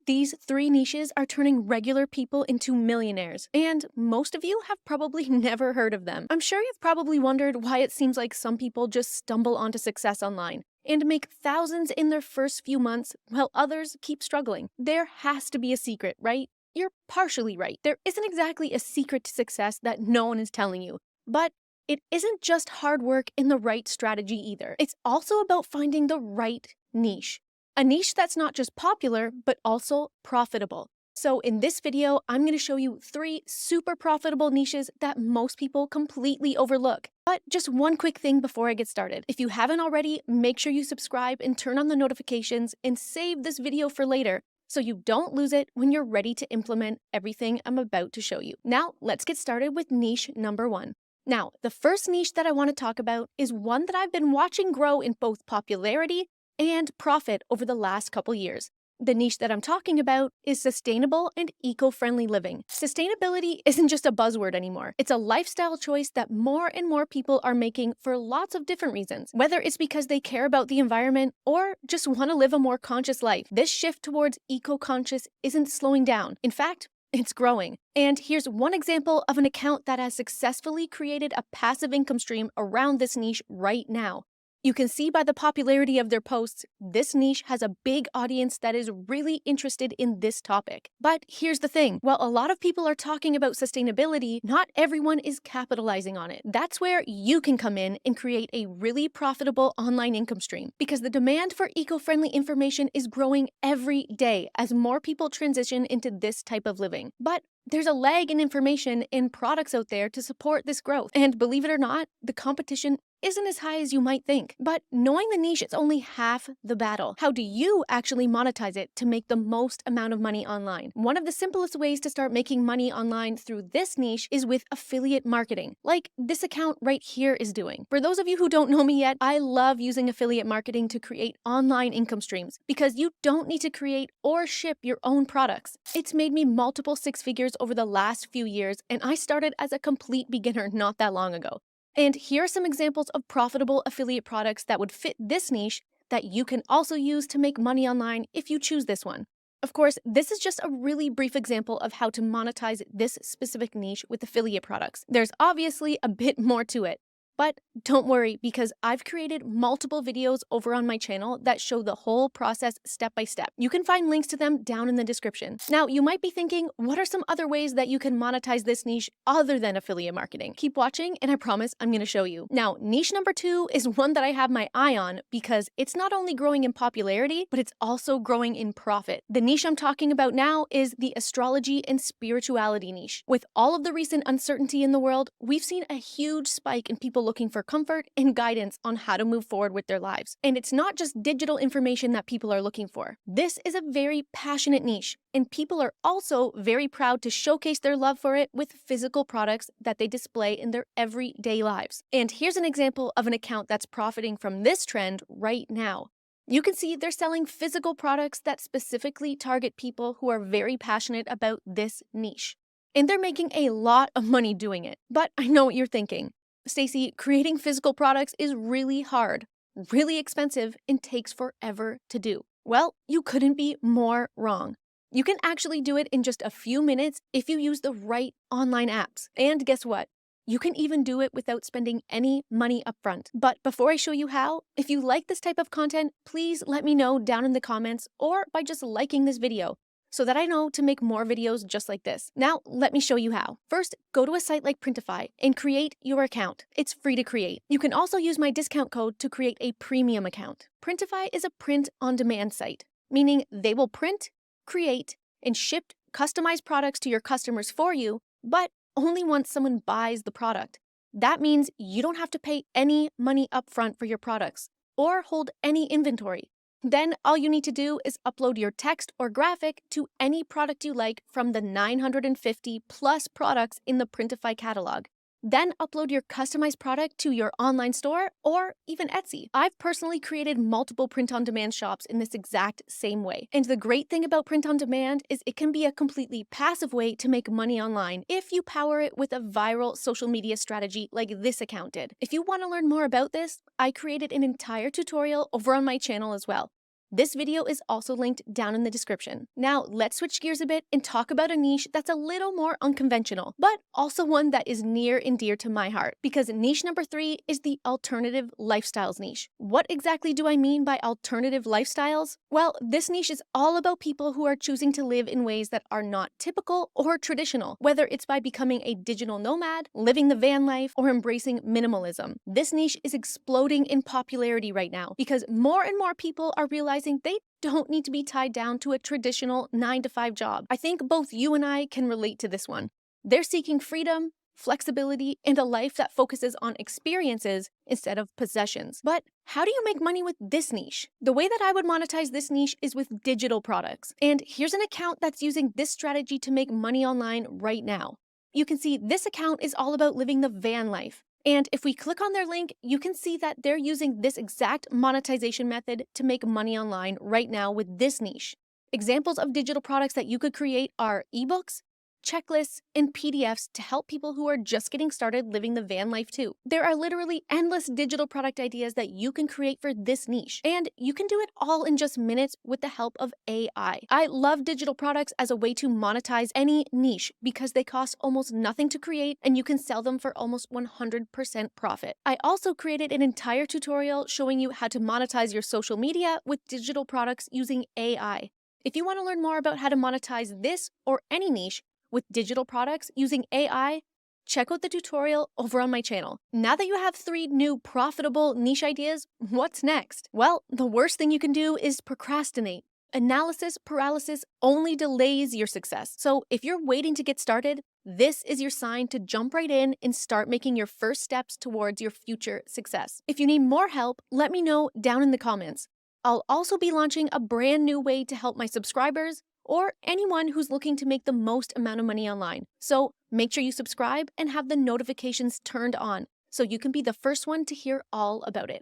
These three niches are turning regular people into millionaires, and most of you have probably never heard of them. I'm sure you've probably wondered why it seems like some people just stumble onto success online and make thousands in their first few months while others keep struggling. There has to be a secret, right? You're partially right. There isn't exactly a secret to success that no one is telling you, but it isn't just hard work and the right strategy either. It's also about finding the right niche. A niche that's not just popular, but also profitable. So in this video, I'm going to show you 3 super profitable niches that most people completely overlook. But just one quick thing before I get started. If you haven't already, make sure you subscribe and turn on the notifications and save this video for later, so you don't lose it when you're ready to implement everything I'm about to show you. Now, let's get started with niche number 1. Now, the first niche that I want to talk about is one that I've been watching grow in both popularity and profit over the last couple years. The niche that I'm talking about is sustainable and eco-friendly living. Sustainability isn't just a buzzword anymore. It's a lifestyle choice that more and more people are making for lots of different reasons. Whether it's because they care about the environment or just want to live a more conscious life, this shift towards eco-conscious isn't slowing down. In fact, it's growing. And here's one example of an account that has successfully created a passive income stream around this niche right now. You can see by the popularity of their posts, this niche has a big audience that is really interested in this topic. But here's the thing, while a lot of people are talking about sustainability, not everyone is capitalizing on it. That's where you can come in and create a really profitable online income stream, because the demand for eco-friendly information is growing every day as more people transition into this type of living. But there's a lag in information and products out there to support this growth. And believe it or not, the competition isn't as high as you might think. But knowing the niche is only half the battle. How do you actually monetize it to make the most amount of money online? One of the simplest ways to start making money online through this niche is with affiliate marketing, like this account right here is doing. For those of you who don't know me yet, I love using affiliate marketing to create online income streams because you don't need to create or ship your own products. It's made me multiple 6 figures over the last few years, and I started as a complete beginner not that long ago. And here are some examples of profitable affiliate products that would fit this niche that you can also use to make money online if you choose this one. Of course, this is just a really brief example of how to monetize this specific niche with affiliate products. There's obviously a bit more to it. But don't worry, because I've created multiple videos over on my channel that show the whole process step by step. You can find links to them down in the description. Now, you might be thinking, what are some other ways that you can monetize this niche other than affiliate marketing? Keep watching, and I promise I'm going to show you. Now, niche number 2 is one that I have my eye on because it's not only growing in popularity, but it's also growing in profit. The niche I'm talking about now is the astrology and spirituality niche. With all of the recent uncertainty in the world, we've seen a huge spike in people looking for comfort and guidance on how to move forward with their lives. And it's not just digital information that people are looking for. This is a very passionate niche, and people are also very proud to showcase their love for it with physical products that they display in their everyday lives. And here's an example of an account that's profiting from this trend right now. You can see they're selling physical products that specifically target people who are very passionate about this niche. And they're making a lot of money doing it. But I know what you're thinking. Stacy, creating physical products is really hard, really expensive, and takes forever to do. Well, you couldn't be more wrong. You can actually do it in just a few minutes if you use the right online apps. And guess what? You can even do it without spending any money upfront. But before I show you how, if you like this type of content, please let me know down in the comments or by just liking this video, so that I know to make more videos just like this. Now, let me show you how. First, go to a site like Printify and create your account. It's free to create. You can also use my discount code to create a premium account. Printify is a print-on-demand site, meaning they will print, create, and ship customized products to your customers for you, but only once someone buys the product. That means you don't have to pay any money upfront for your products or hold any inventory. Then all you need to do is upload your text or graphic to any product you like from the 950 plus products in the Printify catalog. Then upload your customized product to your online store or even Etsy. I've personally created multiple print-on-demand shops in this exact same way. And the great thing about print-on-demand is it can be a completely passive way to make money online if you power it with a viral social media strategy like this account did. If you want to learn more about this, I created an entire tutorial over on my channel as well. This video is also linked down in the description. Now, let's switch gears a bit and talk about a niche that's a little more unconventional, but also one that is near and dear to my heart, because niche number 3 is the alternative lifestyles niche. What exactly do I mean by alternative lifestyles? Well, this niche is all about people who are choosing to live in ways that are not typical or traditional, whether it's by becoming a digital nomad, living the van life, or embracing minimalism. This niche is exploding in popularity right now because more and more people are realizing they don't need to be tied down to a traditional 9-to-5 job. I think both you and I can relate to this one. They're seeking freedom, flexibility, and a life that focuses on experiences instead of possessions. But how do you make money with this niche? The way that I would monetize this niche is with digital products. And here's an account that's using this strategy to make money online right now. You can see this account is all about living the van life. And if we click on their link, you can see that they're using this exact monetization method to make money online right now with this niche. Examples of digital products that you could create are ebooks, checklists, and PDFs to help people who are just getting started living the van life too. There are literally endless digital product ideas that you can create for this niche, and you can do it all in just minutes with the help of AI. I love digital products as a way to monetize any niche because they cost almost nothing to create and you can sell them for almost 100% profit. I also created an entire tutorial showing you how to monetize your social media with digital products using AI. If you want to learn more about how to monetize this or any niche with digital products using AI, check out the tutorial over on my channel. Now that you have 3 new profitable niche ideas, what's next? Well, the worst thing you can do is procrastinate. Analysis paralysis only delays your success. So if you're waiting to get started, this is your sign to jump right in and start making your first steps towards your future success. If you need more help, let me know down in the comments. I'll also be launching a brand new way to help my subscribers or anyone who's looking to make the most amount of money online. So make sure you subscribe and have the notifications turned on so you can be the first one to hear all about it.